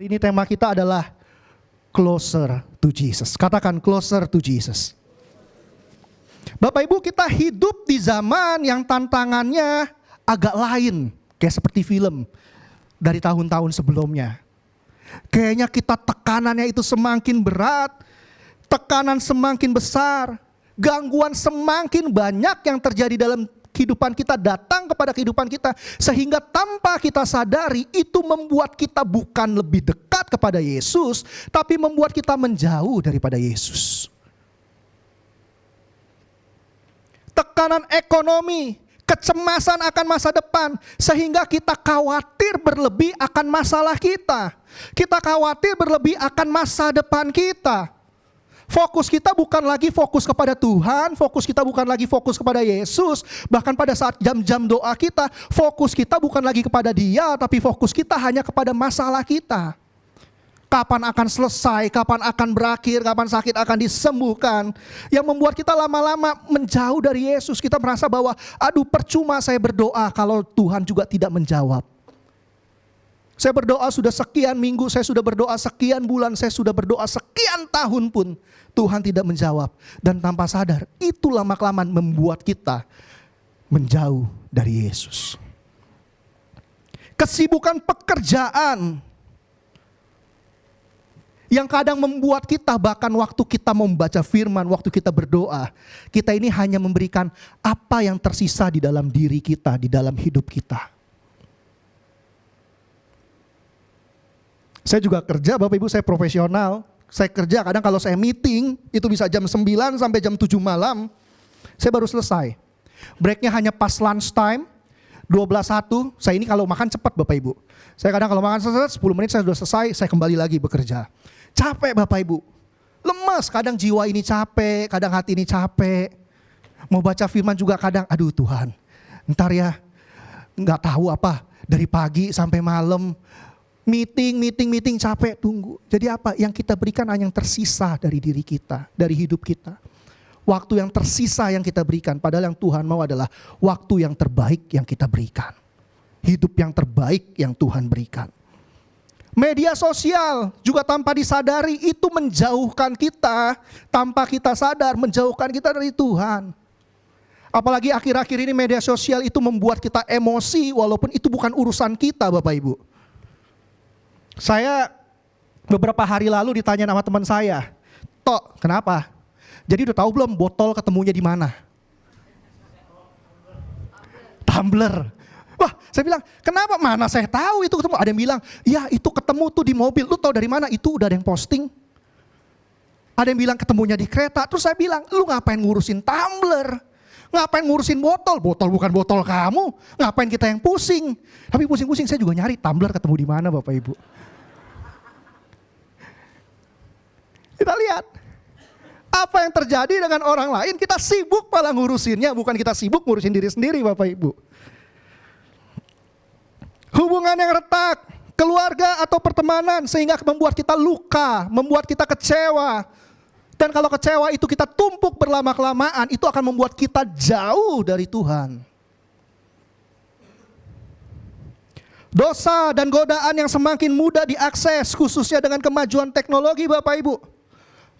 Ini tema kita adalah closer to Jesus. Katakan closer to Jesus. Bapak Ibu, kita hidup di zaman yang tantangannya agak lain. Kayak seperti film dari tahun-tahun sebelumnya. Kayaknya kita tekanannya itu semakin berat. Tekanan semakin besar. Gangguan semakin banyak yang terjadi dalam kehidupan kita, datang kepada kehidupan kita, sehingga tanpa kita sadari itu membuat kita bukan lebih dekat kepada Yesus, tapi membuat kita menjauh daripada Yesus. Tekanan ekonomi, kecemasan akan masa depan, sehingga kita khawatir berlebih akan masalah kita. Kita khawatir berlebih akan masa depan kita. Fokus kita bukan lagi fokus kepada Tuhan, fokus kita bukan lagi fokus kepada Yesus. Bahkan pada saat jam-jam doa kita, fokus kita bukan lagi kepada Dia, tapi fokus kita hanya kepada masalah kita. Kapan akan selesai, kapan akan berakhir, kapan sakit akan disembuhkan. Yang membuat kita lama-lama menjauh dari Yesus. Kita merasa bahwa, aduh percuma saya berdoa kalau Tuhan juga tidak menjawab. Saya berdoa sudah sekian minggu, saya sudah berdoa sekian bulan, saya sudah berdoa sekian tahun pun Tuhan tidak menjawab. Dan tanpa sadar, itu lama-kelamaan membuat kita menjauh dari Yesus. Kesibukan pekerjaan yang kadang membuat kita, bahkan waktu kita membaca firman, waktu kita berdoa, kita ini hanya memberikan apa yang tersisa di dalam diri kita, di dalam hidup kita. Saya juga kerja, Bapak Ibu, saya profesional. Saya kerja kadang kalau saya meeting, itu bisa jam 9 sampai jam 7 malam. Saya baru selesai. Breaknya hanya pas lunch time, 12.1. Saya ini kalau makan cepat Bapak Ibu. Saya kadang kalau makan selesai, 10 menit saya sudah selesai, saya kembali lagi bekerja. Capek Bapak Ibu. Lemas, kadang jiwa ini capek, kadang hati ini capek. Mau baca firman juga kadang, aduh Tuhan, ntar ya, nggak tahu apa, dari pagi sampai malam, meeting capek, tunggu. Jadi apa? Yang kita berikan hanya yang tersisa dari diri kita, dari hidup kita. Waktu yang tersisa yang kita berikan, padahal yang Tuhan mau adalah waktu yang terbaik yang kita berikan. Hidup yang terbaik yang Tuhan berikan. Media sosial juga tanpa disadari itu menjauhkan kita, tanpa kita sadar menjauhkan kita dari Tuhan. Apalagi akhir-akhir ini media sosial itu membuat kita emosi walaupun itu bukan urusan kita Bapak Ibu. Saya beberapa hari lalu ditanya sama teman saya, Tok, kenapa? Jadi udah tahu belum botol ketemunya di mana? Tumbler. Wah, saya bilang, kenapa? Mana saya tahu itu ketemu. Ada yang bilang, ya itu ketemu tuh di mobil. Lu tahu dari mana? Itu udah ada yang posting. Ada yang bilang ketemunya di kereta. Terus saya bilang, lu ngapain ngurusin tumbler? Ngapain ngurusin botol? Botol bukan botol kamu. Ngapain kita yang pusing? Tapi pusing-pusing saya juga nyari tumbler ketemu di mana Bapak Ibu. Kita lihat apa yang terjadi dengan orang lain, kita sibuk malah ngurusinnya, bukan kita sibuk ngurusin diri sendiri Bapak Ibu. Hubungan yang retak, keluarga atau pertemanan sehingga membuat kita luka, membuat kita kecewa. Dan kalau kecewa itu kita tumpuk berlama-kelamaan, itu akan membuat kita jauh dari Tuhan. Dosa dan godaan yang semakin mudah diakses, khususnya dengan kemajuan teknologi Bapak Ibu.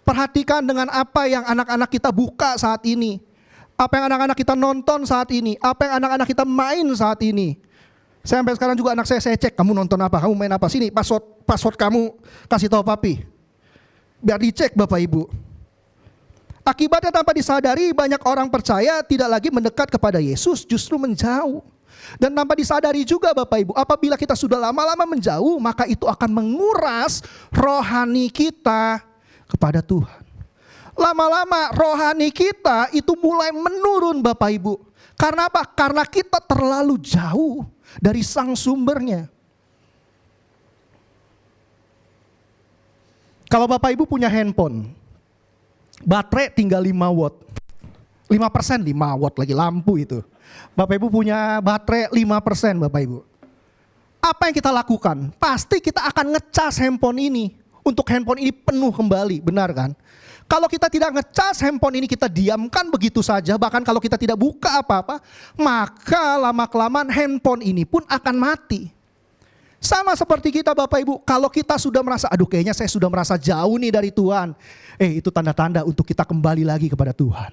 Perhatikan dengan apa yang anak-anak kita buka saat ini. Apa yang anak-anak kita nonton saat ini. Apa yang anak-anak kita main saat ini. Saya sampai sekarang juga anak saya cek, kamu nonton apa, kamu main apa. Sini password kamu kasih tahu papi. Biar dicek Bapak Ibu. Akibatnya tanpa disadari banyak orang percaya tidak lagi mendekat kepada Yesus, justru menjauh. Dan tanpa disadari juga Bapak Ibu, apabila kita sudah lama-lama menjauh, maka itu akan menguras rohani kita kepada Tuhan. Lama-lama rohani kita itu mulai menurun Bapak Ibu. Karena apa? Karena kita terlalu jauh dari sang sumbernya. Kalau Bapak Ibu punya handphone, baterai tinggal 5 watt. 5% 5 watt lagi lampu itu. Bapak Ibu punya baterai 5% Bapak Ibu. Apa yang kita lakukan? Pasti kita akan ngecas handphone ini. Untuk handphone ini penuh kembali, benar kan? Kalau kita tidak ngecas handphone ini, kita diamkan begitu saja, bahkan kalau kita tidak buka apa-apa, maka lama-kelamaan handphone ini pun akan mati. Sama seperti kita Bapak Ibu, kalau kita sudah merasa, aduh kayaknya saya sudah merasa jauh nih dari Tuhan. Itu tanda-tanda untuk kita kembali lagi kepada Tuhan.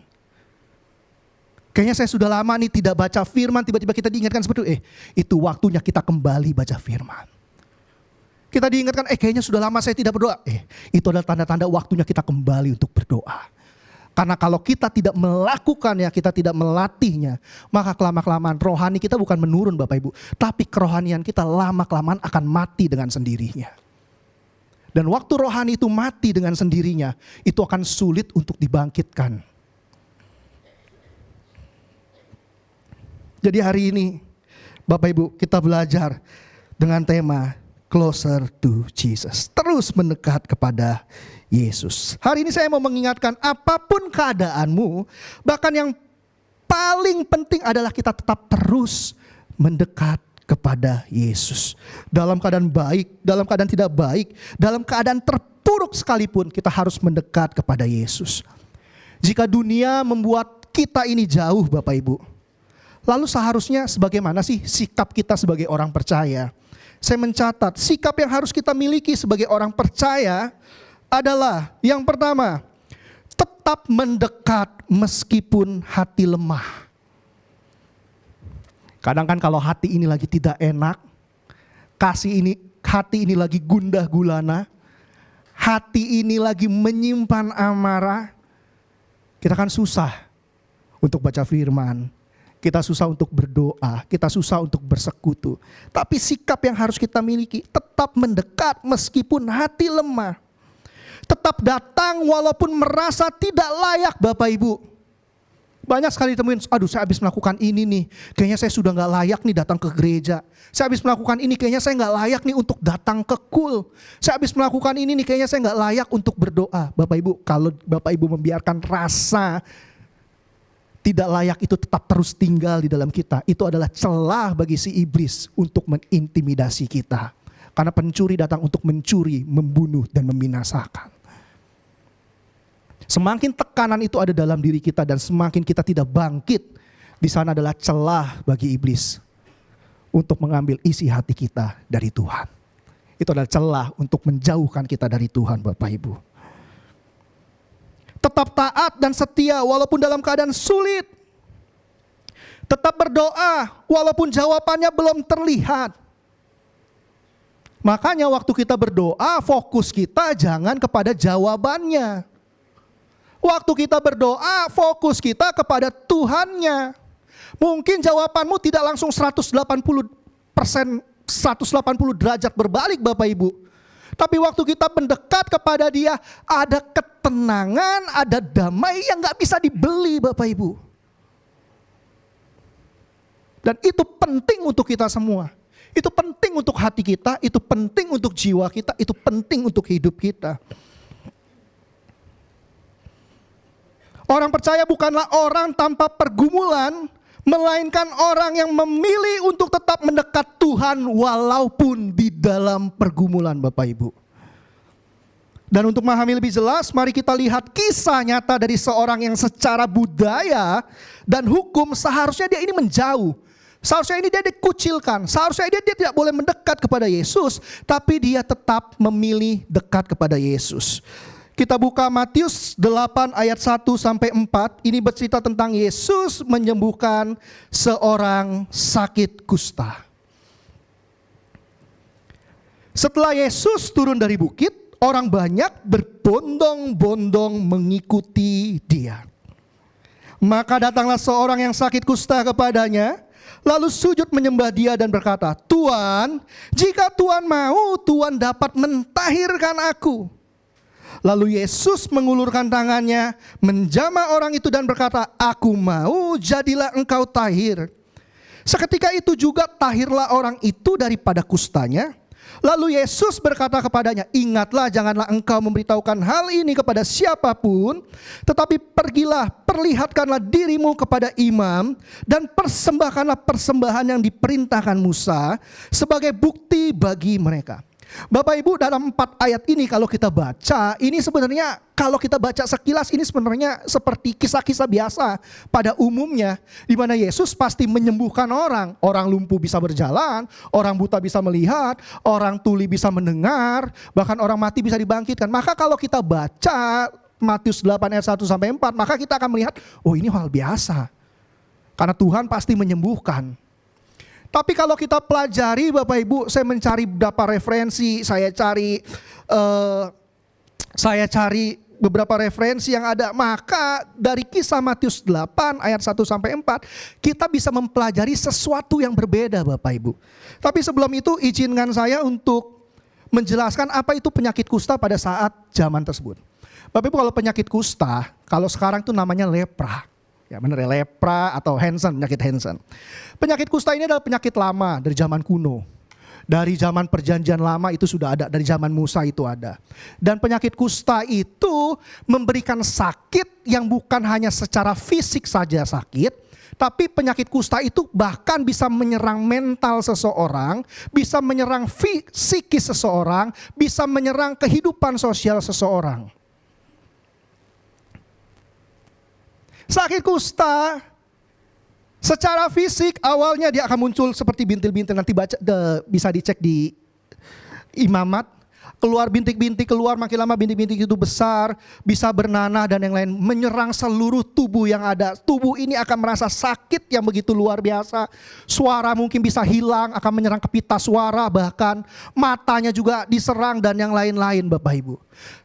Kayaknya saya sudah lama nih tidak baca firman, tiba-tiba kita diingatkan seperti itu waktunya kita kembali baca firman. Kita diingatkan, kayaknya sudah lama saya tidak berdoa. Itu adalah tanda-tanda waktunya kita kembali untuk berdoa. Karena kalau kita tidak melakukannya, kita tidak melatihnya, maka kelama-kelamaan rohani kita bukan menurun Bapak Ibu. Tapi kerohanian kita lama-kelamaan akan mati dengan sendirinya. Dan waktu rohani itu mati dengan sendirinya, itu akan sulit untuk dibangkitkan. Jadi hari ini Bapak Ibu kita belajar dengan tema Closer to Jesus. Terus mendekat kepada Yesus. Hari ini saya mau mengingatkan, apapun keadaanmu, bahkan yang paling penting adalah kita tetap terus mendekat kepada Yesus. Dalam keadaan baik, dalam keadaan tidak baik, dalam keadaan terpuruk sekalipun, kita harus mendekat kepada Yesus. Jika dunia membuat kita ini jauh Bapak Ibu, lalu seharusnya sebagaimana sih sikap kita sebagai orang percaya? Saya mencatat sikap yang harus kita miliki sebagai orang percaya adalah yang pertama, tetap mendekat meskipun hati lemah. Kadang kan kalau hati ini lagi tidak enak, hati ini lagi gundah gulana, hati ini lagi menyimpan amarah, kita kan susah untuk baca firman. Kita susah untuk berdoa, kita susah untuk bersekutu. Tapi sikap yang harus kita miliki, tetap mendekat meskipun hati lemah. Tetap datang walaupun merasa tidak layak Bapak Ibu. Banyak sekali ditemuin, aduh saya habis melakukan ini nih, kayaknya saya sudah gak layak nih datang ke gereja. Saya habis melakukan ini, kayaknya saya gak layak nih untuk datang ke kul. Saya habis melakukan ini nih, kayaknya saya gak layak untuk berdoa. Bapak Ibu, kalau Bapak Ibu membiarkan rasa tidak layak itu tetap terus tinggal di dalam kita, itu adalah celah bagi si iblis untuk mengintimidasi kita. Karena pencuri datang untuk mencuri, membunuh, dan membinasakan. Semakin tekanan itu ada dalam diri kita dan semakin kita tidak bangkit, di sana adalah celah bagi iblis untuk mengambil isi hati kita dari Tuhan. Itu adalah celah untuk menjauhkan kita dari Tuhan Bapak Ibu. Tetap taat dan setia walaupun dalam keadaan sulit. Tetap berdoa walaupun jawabannya belum terlihat. Makanya waktu kita berdoa, fokus kita jangan kepada jawabannya. Waktu kita berdoa, fokus kita kepada Tuhannya. Mungkin jawabanmu tidak langsung 180% 180 derajat berbalik Bapak Ibu. Tapi waktu kita mendekat kepada Dia, ada ketenangan, ada damai yang gak bisa dibeli Bapak Ibu. Dan itu penting untuk kita semua. Itu penting untuk hati kita, itu penting untuk jiwa kita, itu penting untuk hidup kita. Orang percaya bukanlah orang tanpa pergumulan, melainkan orang yang memilih untuk tetap mendekat Tuhan walaupun di dalam pergumulan Bapak Ibu. Dan untuk memahami lebih jelas, mari kita lihat kisah nyata dari seorang yang secara budaya dan hukum seharusnya dia ini menjauh. Seharusnya ini dia dikucilkan, seharusnya dia tidak boleh mendekat kepada Yesus, tapi dia tetap memilih dekat kepada Yesus. Kita buka Matius 8 ayat 1 sampai 4. Ini bercerita tentang Yesus menyembuhkan seorang sakit kusta. Setelah Yesus turun dari bukit, orang banyak berbondong-bondong mengikuti Dia. Maka datanglah seorang yang sakit kusta kepadanya, lalu sujud menyembah Dia dan berkata, "Tuan, jika Tuan mau, Tuan dapat mentahirkan aku." Lalu Yesus mengulurkan tangannya, menjamah orang itu dan berkata, "Aku mau, jadilah engkau tahir." Seketika itu juga tahirlah orang itu daripada kustanya. Lalu Yesus berkata kepadanya, "Ingatlah, janganlah engkau memberitahukan hal ini kepada siapapun, tetapi pergilah, perlihatkanlah dirimu kepada imam, dan persembahkanlah persembahan yang diperintahkan Musa sebagai bukti bagi mereka." Bapak Ibu, dalam 4 ayat ini kalau kita baca, ini sebenarnya kalau kita baca sekilas ini sebenarnya seperti kisah-kisah biasa pada umumnya, di mana Yesus pasti menyembuhkan orang. Orang lumpuh bisa berjalan, orang buta bisa melihat, orang tuli bisa mendengar, bahkan orang mati bisa dibangkitkan. Maka kalau kita baca Matius 8 ayat 1 sampai 4, maka kita akan melihat, oh ini hal biasa. Karena Tuhan pasti menyembuhkan. Tapi kalau kita pelajari Bapak Ibu, saya mencari beberapa referensi, saya cari beberapa referensi yang ada. Maka dari kisah Matius 8 ayat 1 sampai 4, kita bisa mempelajari sesuatu yang berbeda Bapak Ibu. Tapi sebelum itu izinkan saya untuk menjelaskan apa itu penyakit kusta pada saat zaman tersebut. Bapak Ibu, kalau penyakit kusta, kalau sekarang itu namanya lepra. Ya benar ya, lepra atau Hansen, penyakit Hansen. Penyakit kusta ini adalah penyakit lama dari zaman kuno. Dari zaman perjanjian lama itu sudah ada, dari zaman Musa itu ada. Dan penyakit kusta itu memberikan sakit yang bukan hanya secara fisik saja sakit, tapi penyakit kusta itu bahkan bisa menyerang mental seseorang, bisa menyerang psikis seseorang, bisa menyerang kehidupan sosial seseorang. Sakit kusta secara fisik awalnya dia akan muncul seperti bintil-bintil, nanti bisa dicek di imamat. Keluar bintik-bintik, keluar makin lama bintik-bintik itu besar, bisa bernanah dan yang lain, menyerang seluruh tubuh yang ada. Tubuh ini akan merasa sakit yang begitu luar biasa. Suara mungkin bisa hilang, akan menyerang ke pita suara, bahkan matanya juga diserang dan yang lain-lain Bapak Ibu.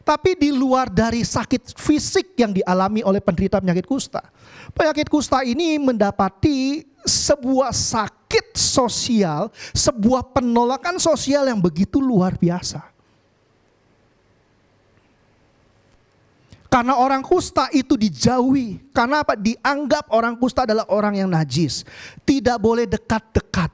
Tapi di luar dari sakit fisik yang dialami oleh penderita penyakit kusta, penyakit kusta ini mendapati sebuah sakit sosial, sebuah penolakan sosial yang begitu luar biasa. Karena orang kusta itu dijauhi. Karena apa? Dianggap orang kusta adalah orang yang najis. Tidak boleh dekat-dekat.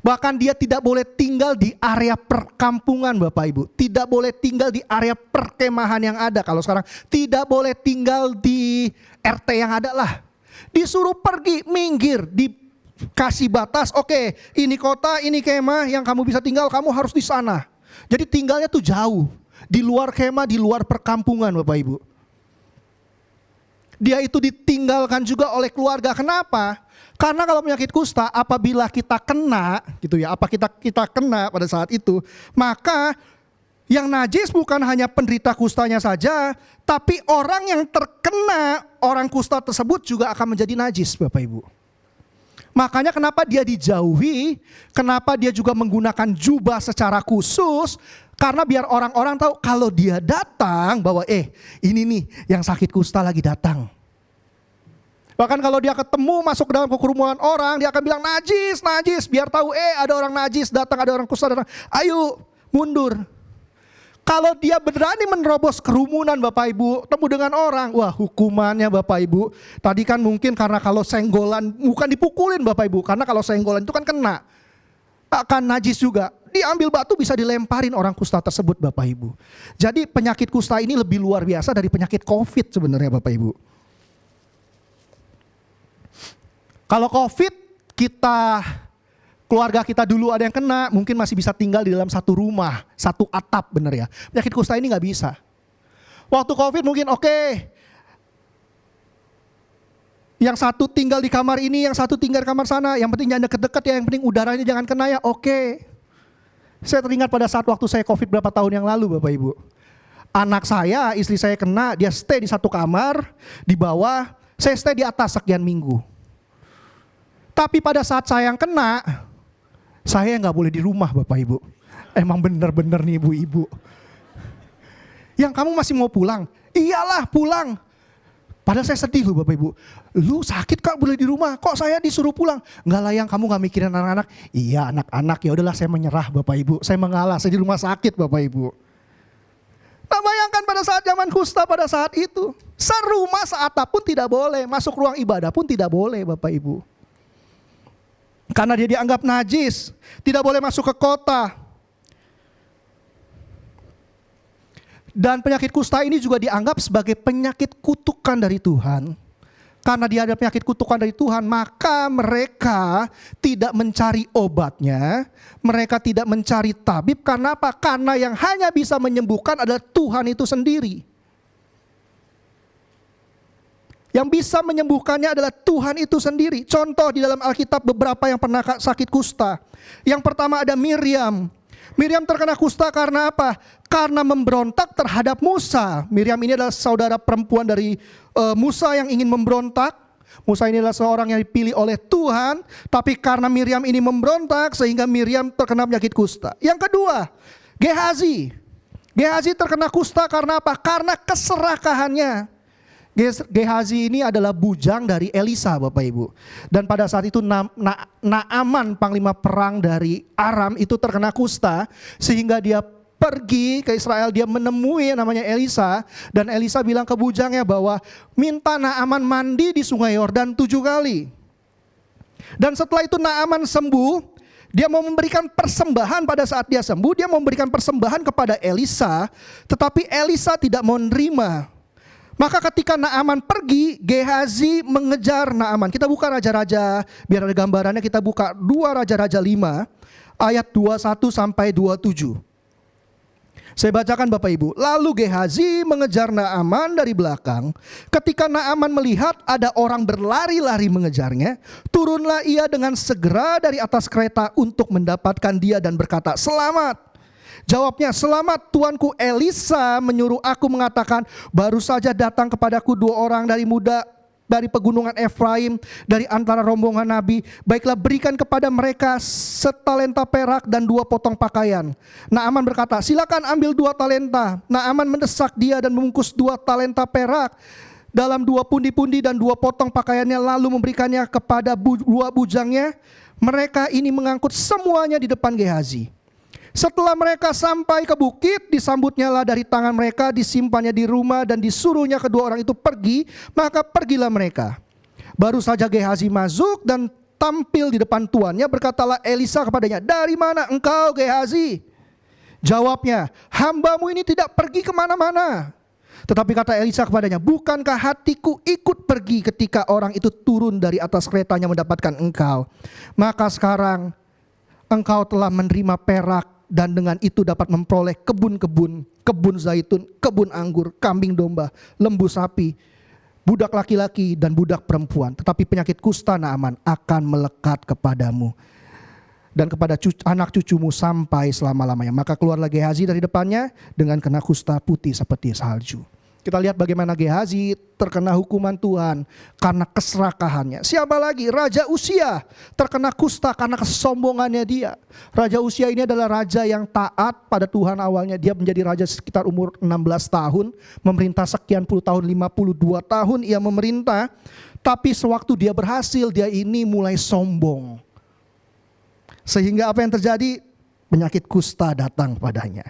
Bahkan dia tidak boleh tinggal di area perkampungan Bapak Ibu. Tidak boleh tinggal di area perkemahan yang ada. Kalau sekarang tidak boleh tinggal di RT yang ada lah. Disuruh pergi, minggir, dikasih batas. Oke, ini kota, ini kemah yang kamu bisa tinggal, kamu harus di sana. Jadi tinggalnya tuh jauh. Di luar kemah, di luar perkampungan Bapak Ibu. Dia itu ditinggalkan juga oleh keluarga. Kenapa? Karena kalau penyakit kusta apabila kita kena gitu ya, kita kena pada saat itu, maka yang najis bukan hanya penderita kustanya saja, tapi orang yang terkena orang kusta tersebut juga akan menjadi najis Bapak Ibu. Makanya kenapa dia dijauhi, kenapa dia juga menggunakan jubah secara khusus, karena biar orang-orang tahu kalau dia datang bahwa ini nih yang sakit kusta lagi datang. Bahkan kalau dia ketemu masuk ke dalam kerumunan orang, dia akan bilang najis, najis, biar tahu ada orang najis datang, ada orang kusta datang. Ayo mundur. Kalau dia berani menerobos kerumunan Bapak Ibu, temu dengan orang, wah hukumannya Bapak Ibu. Tadi kan mungkin karena kalau senggolan, bukan dipukulin Bapak Ibu, karena kalau senggolan itu kan kena. Akan najis juga. Diambil batu bisa dilemparin orang kusta tersebut Bapak Ibu. Jadi penyakit kusta ini lebih luar biasa dari penyakit COVID sebenarnya Bapak Ibu. Kalau COVID keluarga kita dulu ada yang kena, mungkin masih bisa tinggal di dalam satu rumah, satu atap bener ya. Penyakit kusta ini gak bisa. Waktu COVID mungkin yang satu tinggal di kamar ini, yang satu tinggal di kamar sana, yang penting jangan deket-deket ya, yang penting udaranya jangan kena ya, Saya teringat pada saat waktu saya COVID berapa tahun yang lalu Bapak Ibu. Anak saya, istri saya kena, dia stay di satu kamar, di bawah, saya stay di atas sekian minggu. Tapi pada saat saya yang kena, saya nggak boleh di rumah Bapak Ibu. Emang bener-bener nih ibu-ibu. Yang kamu masih mau pulang? Iyalah pulang. Padahal saya sedih loh Bapak Ibu. Lu sakit kak boleh di rumah, kok saya disuruh pulang? Enggak lah yang kamu gak mikirin anak-anak. Iya anak-anak, ya udahlah saya menyerah Bapak Ibu. Saya mengalah, saya di rumah sakit Bapak Ibu. Nah bayangkan pada saat zaman kusta pada saat itu. Serumah seatap pun tidak boleh, masuk ruang ibadah pun tidak boleh Bapak Ibu. Karena dia dianggap najis, tidak boleh masuk ke kota. Dan penyakit kusta ini juga dianggap sebagai penyakit kutukan dari Tuhan. Karena dia ada penyakit kutukan dari Tuhan, maka mereka tidak mencari obatnya, mereka tidak mencari tabib. Karena apa? Karena yang hanya bisa menyembuhkan adalah Tuhan itu sendiri. Yang bisa menyembuhkannya adalah Tuhan itu sendiri. Contoh di dalam Alkitab beberapa yang pernah sakit kusta. Yang pertama ada Miriam. Miriam terkena kusta karena apa? Karena memberontak terhadap Musa. Miriam ini adalah saudara perempuan dari Musa yang ingin memberontak. Musa ini adalah seorang yang dipilih oleh Tuhan, tapi karena Miriam ini memberontak sehingga Miriam terkena penyakit kusta. Yang kedua, Gehazi. Gehazi terkena kusta karena apa? Karena keserakahannya. Gehazi ini adalah bujang dari Elisa, Bapak Ibu. Dan pada saat itu Naaman, panglima perang dari Aram, itu terkena kusta, sehingga dia pergi ke Israel, dia menemui yang namanya Elisa, dan Elisa bilang ke bujangnya bahwa minta Naaman mandi di sungai Yordan 7 kali. Dan setelah itu Naaman sembuh, dia mau memberikan persembahan. Pada saat dia sembuh, dia mau memberikan persembahan kepada Elisa, tetapi Elisa tidak mau menerima. Maka ketika Naaman pergi, Gehazi mengejar Naaman. Kita buka Raja-Raja, biar ada gambarannya, kita buka 2 Raja-Raja 5 ayat 21 sampai 27. Saya bacakan Bapak Ibu. Lalu Gehazi mengejar Naaman dari belakang. Ketika Naaman melihat ada orang berlari-lari mengejarnya, turunlah ia dengan segera dari atas kereta untuk mendapatkan dia dan berkata, "Selamat." Jawabnya, "Selamat tuanku, Elisa menyuruh aku mengatakan, baru saja datang kepadaku 2 orang dari muda dari pegunungan Efraim, dari antara rombongan nabi. Baiklah, berikan kepada mereka setalenta perak dan 2 potong pakaian." Naaman berkata, "Silakan ambil 2 talenta." Naaman mendesak dia dan membungkus 2 talenta perak dalam 2 pundi-pundi dan 2 potong pakaiannya, lalu memberikannya kepada 2 bujangnya. Mereka ini mengangkut semuanya di depan Gehazi. Setelah mereka sampai ke bukit, disambutnya lah dari tangan mereka, disimpannya di rumah dan disuruhnya kedua orang itu pergi, maka pergilah mereka. Baru saja Gehazi masuk dan tampil di depan tuannya, berkatalah Elisa kepadanya, "Dari mana engkau, Gehazi?" Jawabnya, "Hambamu ini tidak pergi kemana-mana." Tetapi kata Elisa kepadanya, "Bukankah hatiku ikut pergi ketika orang itu turun dari atas keretanya mendapatkan engkau? Maka sekarang engkau telah menerima perak, dan dengan itu dapat memperoleh kebun-kebun, kebun zaitun, kebun anggur, kambing domba, lembu sapi, budak laki-laki dan budak perempuan. Tetapi penyakit kusta Naaman akan melekat kepadamu dan kepada anak cucumu sampai selama-lamanya." Maka keluarlah Gehazi dari depannya dengan kena kusta putih seperti salju. Kita lihat bagaimana Gehazi terkena hukuman Tuhan karena keserakahannya. Siapa lagi? Raja Uzia terkena kusta karena kesombongannya dia. Raja Uzia ini adalah raja yang taat pada Tuhan awalnya. Dia menjadi raja sekitar umur 16 tahun. Memerintah sekian puluh tahun, 52 tahun ia memerintah. Tapi sewaktu dia berhasil, dia ini mulai sombong. Sehingga apa yang terjadi? Penyakit kusta datang padanya.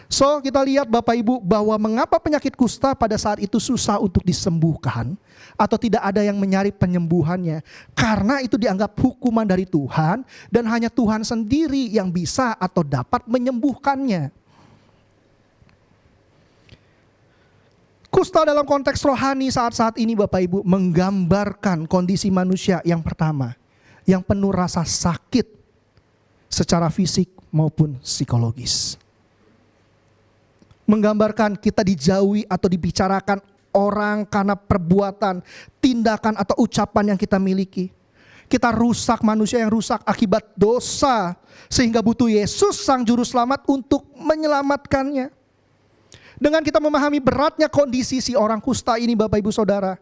So kita lihat Bapak Ibu bahwa mengapa penyakit kusta pada saat itu susah untuk disembuhkan atau tidak ada yang mencari penyembuhannya. Karena itu dianggap hukuman dari Tuhan dan hanya Tuhan sendiri yang bisa atau dapat menyembuhkannya. Kusta dalam konteks rohani saat-saat ini Bapak Ibu menggambarkan kondisi manusia yang pertama, yang penuh rasa sakit secara fisik maupun psikologis. Menggambarkan kita dijauhi atau dibicarakan orang karena perbuatan, tindakan atau ucapan yang kita miliki. Kita rusak, manusia yang rusak akibat dosa, sehingga butuh Yesus Sang Juru Selamat untuk menyelamatkannya. Dengan kita memahami beratnya kondisi si orang kusta ini Bapak Ibu Saudara,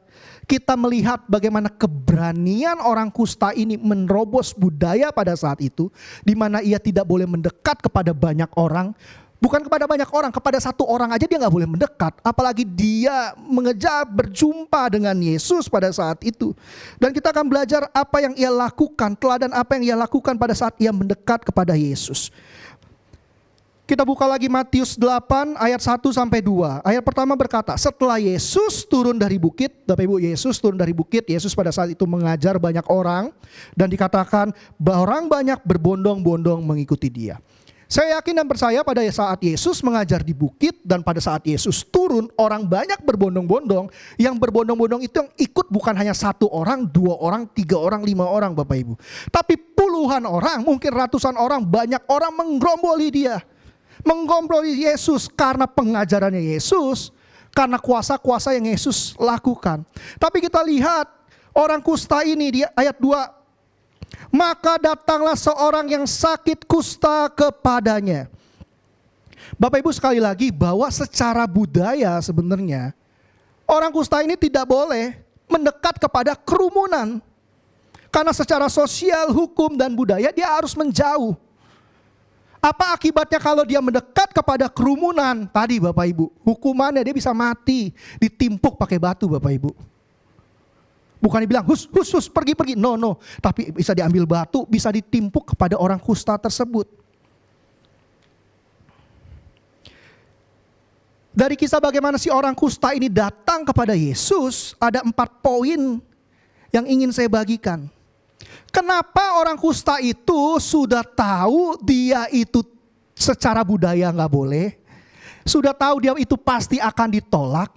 kita melihat bagaimana keberanian orang kusta ini menerobos budaya pada saat itu, di mana ia tidak boleh mendekat kepada banyak orang. Bukan kepada banyak orang, kepada 1 orang aja dia gak boleh mendekat. Apalagi dia mengejar berjumpa dengan Yesus pada saat itu. Dan kita akan belajar apa yang ia lakukan, teladan apa yang ia lakukan pada saat ia mendekat kepada Yesus. Kita buka lagi Matius 8 ayat 1-2. Ayat pertama berkata, setelah Yesus turun dari bukit, Bapak Ibu, Yesus turun dari bukit, Yesus pada saat itu mengajar banyak orang. Dan dikatakan orang banyak berbondong-bondong mengikuti dia. Saya yakin dan percaya pada saat Yesus mengajar di bukit dan pada saat Yesus turun, orang banyak berbondong-bondong. Yang berbondong-bondong itu yang ikut bukan hanya 1 orang, 2 orang, 3 orang, 5 orang Bapak Ibu. Tapi puluhan orang, mungkin ratusan orang, banyak orang menggeromboli dia. Menggeromboli Yesus karena pengajarannya Yesus, karena kuasa-kuasa yang Yesus lakukan. Tapi kita lihat orang kusta ini di ayat 2. Maka datanglah seorang yang sakit kusta kepadanya. Bapak Ibu sekali lagi bahwa secara budaya sebenarnya orang kusta ini tidak boleh mendekat kepada kerumunan. Karena secara sosial, hukum dan budaya dia harus menjauh. Apa akibatnya kalau dia mendekat kepada kerumunan? Tadi Bapak Ibu, hukumannya dia bisa mati, ditimpuk pakai batu Bapak Ibu. Bukan dibilang hus, pergi. No. Tapi bisa diambil batu, bisa ditimpuk kepada orang kusta tersebut. Dari kisah bagaimana si orang kusta ini datang kepada Yesus, ada 4 poin yang ingin saya bagikan. Kenapa orang kusta itu sudah tahu dia itu secara budaya gak boleh. Sudah tahu dia itu pasti akan ditolak.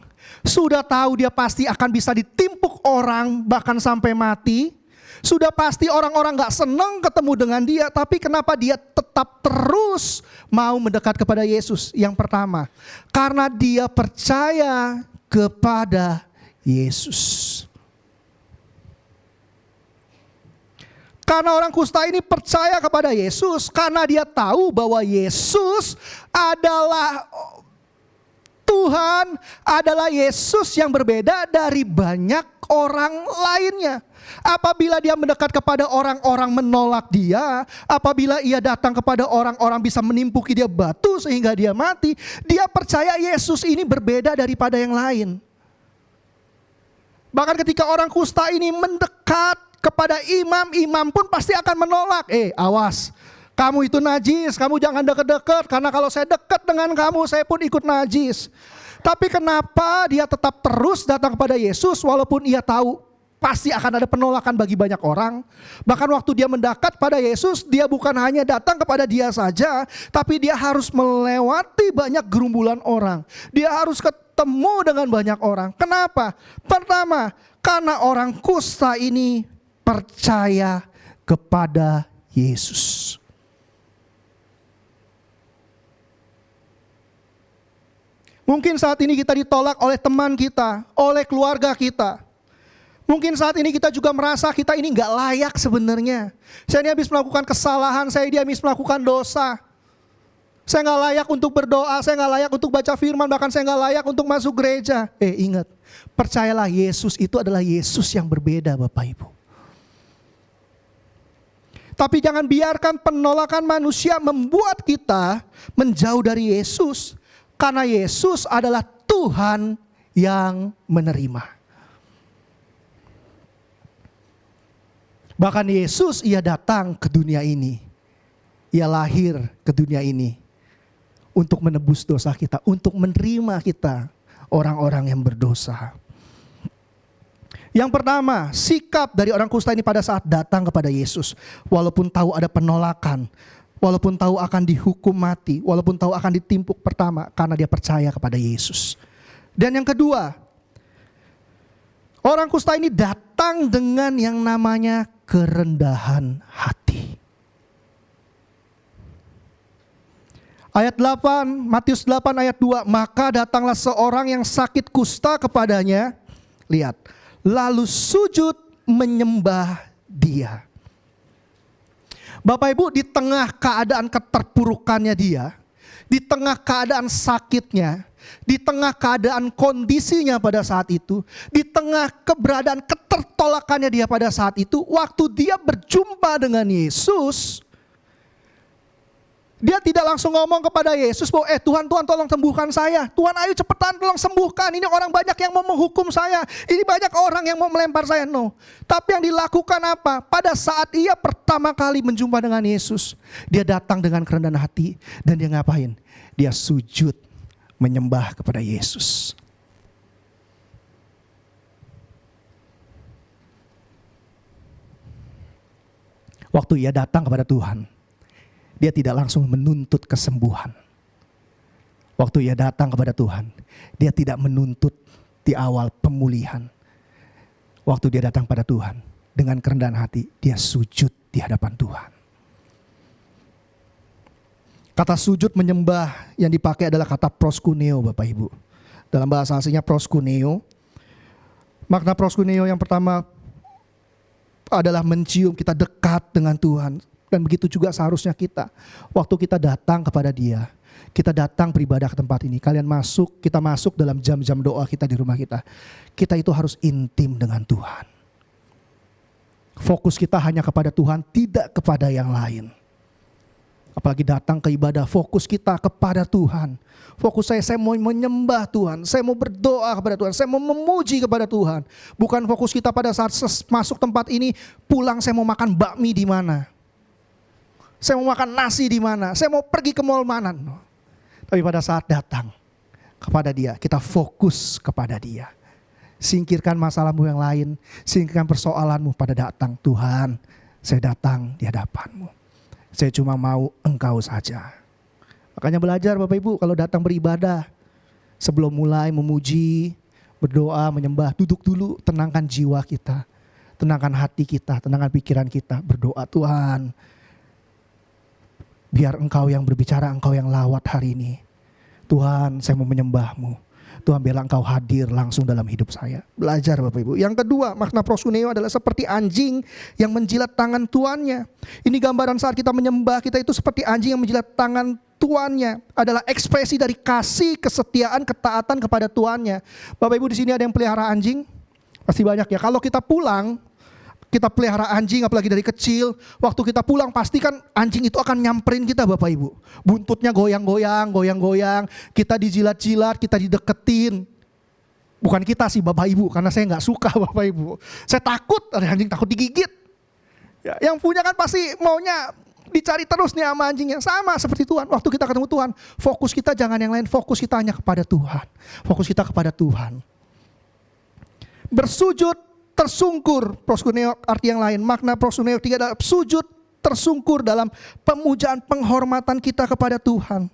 Sudah tahu dia pasti akan bisa ditimpuk orang bahkan sampai mati. Sudah pasti orang-orang gak senang ketemu dengan dia. Tapi kenapa dia tetap terus mau mendekat kepada Yesus? Yang pertama, karena dia percaya kepada Yesus. Karena orang kusta ini percaya kepada Yesus, karena dia tahu bahwa Yesus adalah Tuhan, adalah Yesus yang berbeda dari banyak orang lainnya. Apabila dia mendekat kepada orang-orang menolak dia, apabila ia datang kepada orang-orang bisa menimpuki dia batu sehingga dia mati, dia percaya Yesus ini berbeda daripada yang lain. Bahkan ketika orang kusta ini mendekat kepada imam pun pasti akan menolak. Awas, kamu itu najis, kamu jangan dekat-dekat, karena kalau saya dekat dengan kamu, saya pun ikut najis. Tapi kenapa dia tetap terus datang kepada Yesus walaupun ia tahu pasti akan ada penolakan bagi banyak orang. Bahkan waktu dia mendekat pada Yesus, dia bukan hanya datang kepada dia saja, tapi dia harus melewati banyak gerumbulan orang. Dia harus ketemu dengan banyak orang. Kenapa? Pertama, karena orang kusta ini percaya kepada Yesus. Mungkin saat ini kita ditolak oleh teman kita, oleh keluarga kita. Mungkin saat ini kita juga merasa kita ini gak layak sebenarnya. Saya ini habis melakukan kesalahan, saya ini habis melakukan dosa. Saya gak layak untuk berdoa, saya gak layak untuk baca firman, bahkan saya gak layak untuk masuk gereja. Ingat, percayalah Yesus itu adalah Yesus yang berbeda Bapak Ibu. Tapi jangan biarkan penolakan manusia membuat kita menjauh dari Yesus. Karena Yesus adalah Tuhan yang menerima. Bahkan Yesus ia datang ke dunia ini. Ia lahir ke dunia ini. Untuk menebus dosa kita. Untuk menerima kita. Orang-orang yang berdosa. Yang pertama, sikap dari orang kusta ini pada saat datang kepada Yesus. Walaupun tahu ada penolakan, walaupun tahu akan dihukum mati, walaupun tahu akan ditimpuk pertama, karena dia percaya kepada Yesus. Dan yang kedua, orang kusta ini datang dengan yang namanya kerendahan hati. Ayat 8, Matius 8 ayat 2, maka datanglah seorang yang sakit kusta kepadanya. Lihat. Lalu sujud menyembah dia. Bapak Ibu, di tengah keadaan keterpurukannya dia, di tengah keadaan sakitnya, di tengah keadaan kondisinya pada saat itu, di tengah keberadaan ketertolakannya dia pada saat itu, waktu dia berjumpa dengan Yesus, dia tidak langsung ngomong kepada Yesus bahwa Tuhan tolong sembuhkan saya. Tuhan ayo cepetan tolong sembuhkan. Ini orang banyak yang mau menghukum saya. Ini banyak orang yang mau melempar saya. No. Tapi yang dilakukan apa? Pada saat ia pertama kali menjumpa dengan Yesus, dia datang dengan kerendahan hati. Dan dia ngapain? Dia sujud menyembah kepada Yesus. Waktu ia datang kepada Tuhan, dia tidak langsung menuntut kesembuhan. Waktu ia datang kepada Tuhan, dia tidak menuntut di awal pemulihan. Waktu dia datang pada Tuhan, dengan kerendahan hati, dia sujud di hadapan Tuhan. Kata sujud menyembah yang dipakai adalah kata proskuneo, Bapak Ibu. Dalam bahasa aslinya proskuneo. Makna proskuneo yang pertama adalah mencium, kita dekat dengan Tuhan. Dan begitu juga seharusnya kita. Waktu kita datang kepada Dia, kita datang beribadah ke tempat ini. Kalian masuk, kita masuk dalam jam-jam doa kita di rumah kita. Kita itu harus intim dengan Tuhan. Fokus kita hanya kepada Tuhan, tidak kepada yang lain. Apalagi datang ke ibadah, fokus kita kepada Tuhan. Fokus saya mau menyembah Tuhan, saya mau berdoa kepada Tuhan, saya mau memuji kepada Tuhan. Bukan fokus kita pada saat masuk tempat ini, pulang saya mau makan bakmi di mana. Saya mau makan nasi di mana, saya mau pergi ke mall mana. Tapi pada saat datang kepada Dia, kita fokus kepada Dia. Singkirkan masalahmu yang lain, singkirkan persoalanmu pada datang. Tuhan, saya datang di hadapan-Mu. Saya cuma mau Engkau saja. Makanya belajar Bapak Ibu, kalau datang beribadah, sebelum mulai memuji, berdoa, menyembah, duduk dulu, tenangkan jiwa kita. Tenangkan hati kita, tenangkan pikiran kita. Berdoa, Tuhan, biar Engkau yang berbicara, Engkau yang lawat hari ini. Tuhan, saya mau menyembah-Mu. Tuhan, biarlah Engkau hadir langsung dalam hidup saya. Belajar Bapak Ibu. Yang kedua, makna proskuneo adalah seperti anjing yang menjilat tangan tuannya. Ini gambaran saat kita menyembah, kita itu seperti anjing yang menjilat tangan tuannya. Adalah ekspresi dari kasih, kesetiaan, ketaatan kepada tuannya. Bapak Ibu, di sini ada yang pelihara anjing? Pasti banyak ya. Kalau kita pulang, kita pelihara anjing apalagi dari kecil, waktu kita pulang pasti kan anjing itu akan nyamperin kita Bapak Ibu. Buntutnya goyang-goyang, kita dijilat-jilat, kita dideketin. Bukan kita sih Bapak Ibu, karena saya gak suka Bapak Ibu. Saya takut, ada anjing takut digigit. Ya, yang punya kan pasti maunya dicari terus nih sama anjingnya. Sama seperti Tuhan, waktu kita ketemu Tuhan, fokus kita jangan yang lain, fokus kita hanya kepada Tuhan. Fokus kita kepada Tuhan. Bersujud tersungkur, proskuneo arti yang lain. Makna proskuneo 3 adalah sujud tersungkur dalam pemujaan penghormatan kita kepada Tuhan.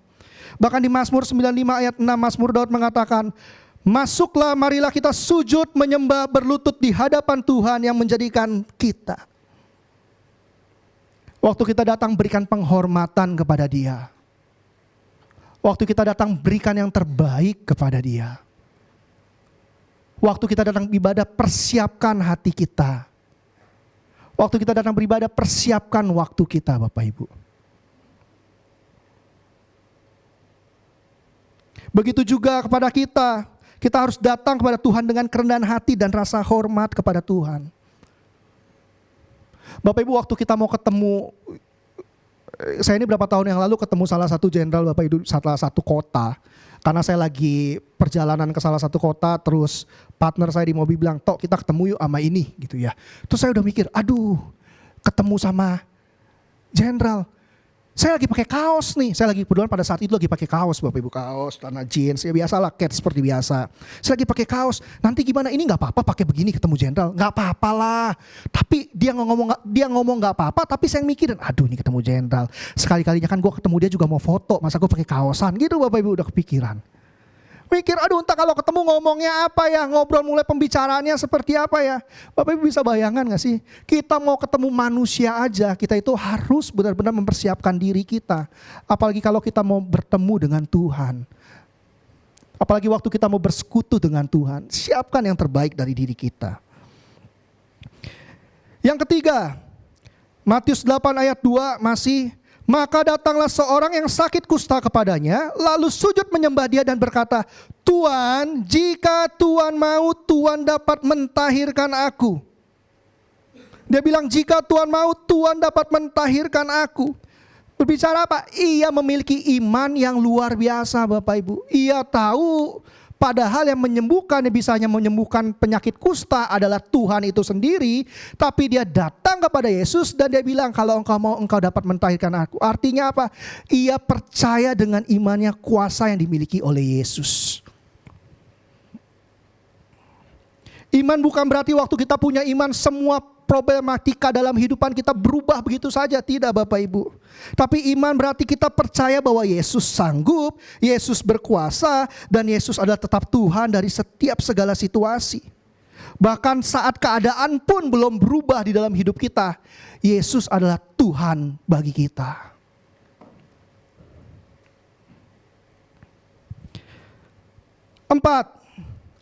Bahkan di Mazmur 95 ayat 6, Mazmur Daud mengatakan, masuklah marilah kita sujud menyembah berlutut di hadapan Tuhan yang menjadikan kita. Waktu kita datang berikan penghormatan kepada Dia. Waktu kita datang berikan yang terbaik kepada Dia. Waktu kita datang beribadah, persiapkan hati kita. Waktu kita datang beribadah, persiapkan waktu kita Bapak Ibu. Begitu juga kepada kita. Kita harus datang kepada Tuhan dengan kerendahan hati dan rasa hormat kepada Tuhan. Bapak Ibu, waktu kita mau ketemu, saya ini berapa tahun yang lalu ketemu salah satu jenderal Bapak Ibu, salah satu kota. Karena saya lagi perjalanan ke salah satu kota, terus partner saya di mobil bilang, Tok kita ketemu yuk sama ini gitu ya. Terus saya udah mikir, aduh ketemu sama jenderal. Saya lagi pakai kaos nih, saya lagi kebetulan pada saat itu lagi pakai kaos Bapak Ibu, kaos, celana jeans, ya biasalah cat seperti biasa. Saya lagi pakai kaos, nanti gimana ini nggak apa-apa pakai begini ketemu jenderal, nggak apa-apa lah. Tapi dia ngomong nggak apa-apa, tapi saya mikirin, aduh ini ketemu jenderal. Sekali-kalinya kan gue ketemu dia juga mau foto, masa gue pakai kaosan gitu Bapak Ibu udah kepikiran. Mikir, aduh entah kalau ketemu ngomongnya apa ya, ngobrol mulai pembicaraannya seperti apa ya. Bapak Ibu bisa bayangkan gak sih, kita mau ketemu manusia aja, kita itu harus benar-benar mempersiapkan diri kita. Apalagi kalau kita mau bertemu dengan Tuhan. Apalagi waktu kita mau bersekutu dengan Tuhan, siapkan yang terbaik dari diri kita. Yang ketiga, Matius 8 ayat 2 masih, maka datanglah seorang yang sakit kusta kepadanya, lalu sujud menyembah dia dan berkata, Tuan, jika Tuan mau, Tuan dapat mentahirkan aku. Dia bilang, jika Tuan mau, Tuan dapat mentahirkan aku. Berbicara apa? Ia memiliki iman yang luar biasa Bapak Ibu. Ia tahu padahal yang menyembuhkan, yang bisanya menyembuhkan penyakit kusta adalah Tuhan itu sendiri. Tapi dia datang kepada Yesus dan dia bilang, kalau engkau mau, engkau dapat mentahirkan aku. Artinya apa? Ia percaya dengan imannya kuasa yang dimiliki oleh Yesus. Iman bukan berarti waktu kita punya iman semua problematika dalam kehidupan kita berubah begitu saja. Tidak Bapak Ibu. Tapi iman berarti kita percaya bahwa Yesus sanggup, Yesus berkuasa, dan Yesus adalah tetap Tuhan dari setiap segala situasi. Bahkan saat keadaan pun belum berubah di dalam hidup kita, Yesus adalah Tuhan bagi kita. 4.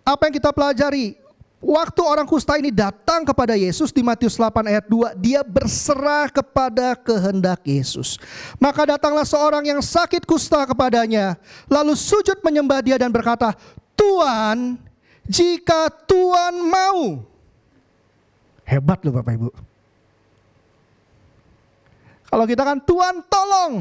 Apa yang kita pelajari? Waktu orang kusta ini datang kepada Yesus di Matius 8 ayat 2, dia berserah kepada kehendak Yesus. Maka datanglah seorang yang sakit kusta kepadanya, lalu sujud menyembah dia dan berkata, "Tuan, jika Tuan mau." Hebat loh Bapak Ibu. Kalau kita kan, "Tuhan tolong,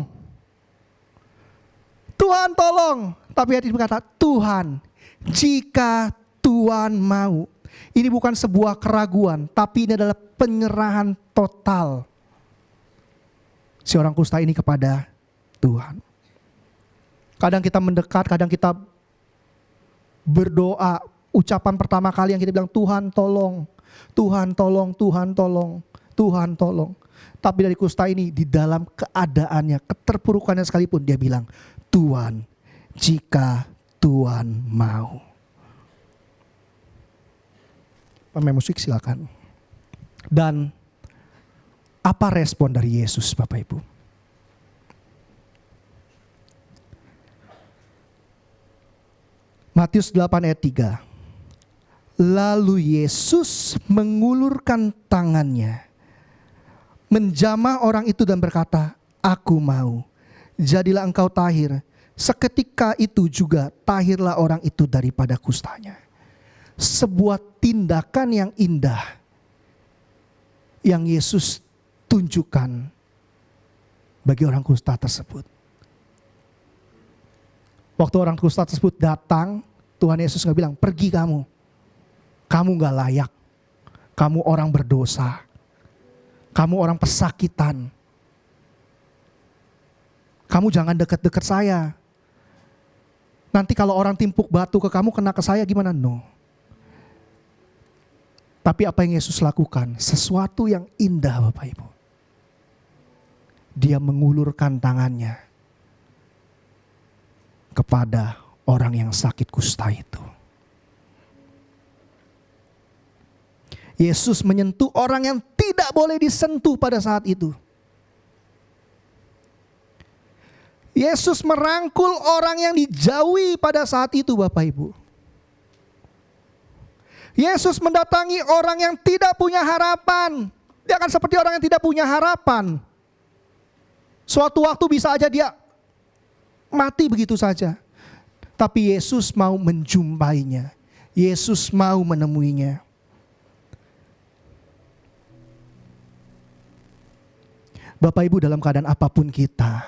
Tuhan tolong." Tapi hati berkata, "Tuhan, jika Tuhan mau." Ini bukan sebuah keraguan, tapi ini adalah penyerahan total si orang kusta ini kepada Tuhan. Kadang kita mendekat, kadang kita berdoa. Ucapan pertama kali yang kita bilang, "Tuhan tolong, Tuhan tolong, Tuhan tolong, Tuhan tolong." Tapi dari kusta ini di dalam keadaannya, keterpurukannya sekalipun dia bilang, "Tuhan, jika Tuhan mau." Pemain musik silakan. Dan apa respon dari Yesus Bapak Ibu? Matius 8 ayat 3. Lalu Yesus mengulurkan tangannya, menjamah orang itu dan berkata, "Aku mau, jadilah engkau tahir." Seketika itu juga tahirlah orang itu daripada kustanya. Sebuah tindakan yang indah yang Yesus tunjukkan bagi orang kusta tersebut. Waktu orang kusta tersebut datang, Tuhan Yesus gak bilang, "Pergi kamu, kamu gak layak, kamu orang berdosa, kamu orang pesakitan, kamu jangan dekat-dekat saya. Nanti kalau orang timpuk batu ke kamu, kena ke saya gimana?" No. Tapi apa yang Yesus lakukan? Sesuatu yang indah Bapak Ibu. Dia mengulurkan tangannya kepada orang yang sakit kusta itu. Yesus menyentuh orang yang tidak boleh disentuh pada saat itu. Yesus merangkul orang yang dijauhi pada saat itu Bapak Ibu. Yesus mendatangi orang yang tidak punya harapan. Dia akan seperti orang yang tidak punya harapan. Suatu waktu bisa aja dia mati begitu saja. Tapi Yesus mau menjumpainya. Yesus mau menemuinya. Bapak Ibu, dalam keadaan apapun kita,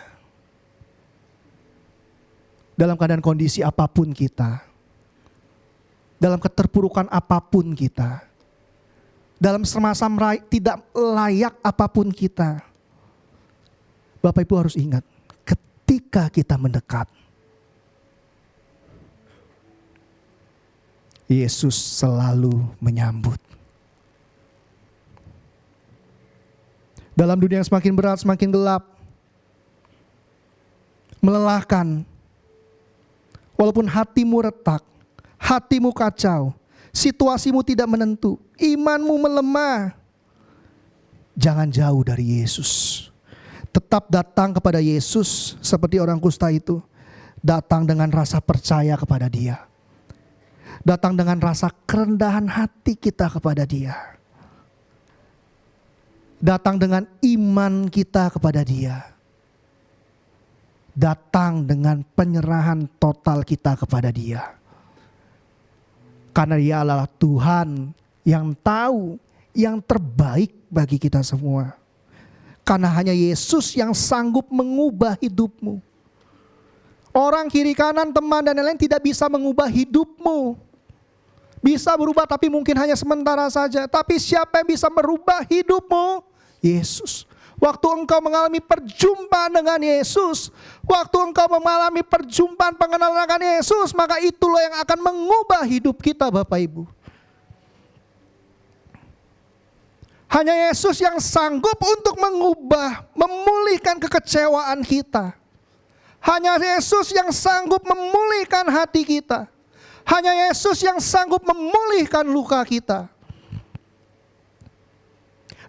dalam keadaan kondisi apapun kita, dalam keterpurukan apapun kita, dalam semasa tidak layak apapun kita, Bapak Ibu harus ingat, ketika kita mendekat, Yesus selalu menyambut. Dalam dunia yang semakin berat, semakin gelap, melelahkan, walaupun hatimu retak, hatimu kacau, situasimu tidak menentu, imanmu melemah, jangan jauh dari Yesus. Tetap datang kepada Yesus seperti orang kusta itu. Datang dengan rasa percaya kepada Dia. Datang dengan rasa kerendahan hati kita kepada Dia. Datang dengan iman kita kepada Dia. Datang dengan penyerahan total kita kepada Dia. Karena Dia adalah Tuhan yang tahu yang terbaik bagi kita semua. Karena hanya Yesus yang sanggup mengubah hidupmu. Orang kiri kanan, teman dan lain-lain tidak bisa mengubah hidupmu. Bisa berubah tapi mungkin hanya sementara saja. Tapi siapa yang bisa merubah hidupmu? Yesus. Waktu engkau mengalami perjumpaan dengan Yesus, waktu engkau mengalami perjumpaan pengenalan dengan Yesus, maka itulah yang akan mengubah hidup kita Bapak Ibu. Hanya Yesus yang sanggup untuk mengubah, memulihkan kekecewaan kita. Hanya Yesus yang sanggup memulihkan hati kita. Hanya Yesus yang sanggup memulihkan luka kita.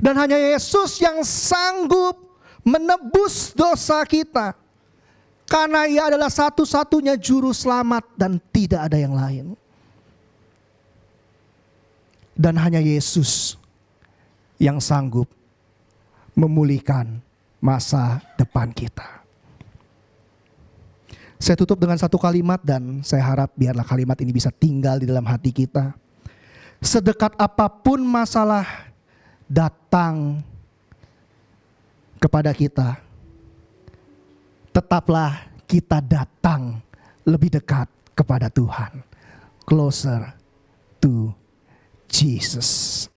Dan hanya Yesus yang sanggup menebus dosa kita. Karena Ia adalah satu-satunya juru selamat dan tidak ada yang lain. Dan hanya Yesus yang sanggup memulihkan masa depan kita. Saya tutup dengan satu kalimat dan saya harap biarlah kalimat ini bisa tinggal di dalam hati kita. Sedekat apapun masalah datang kepada kita, tetaplah kita datang lebih dekat kepada Tuhan. Closer to Jesus.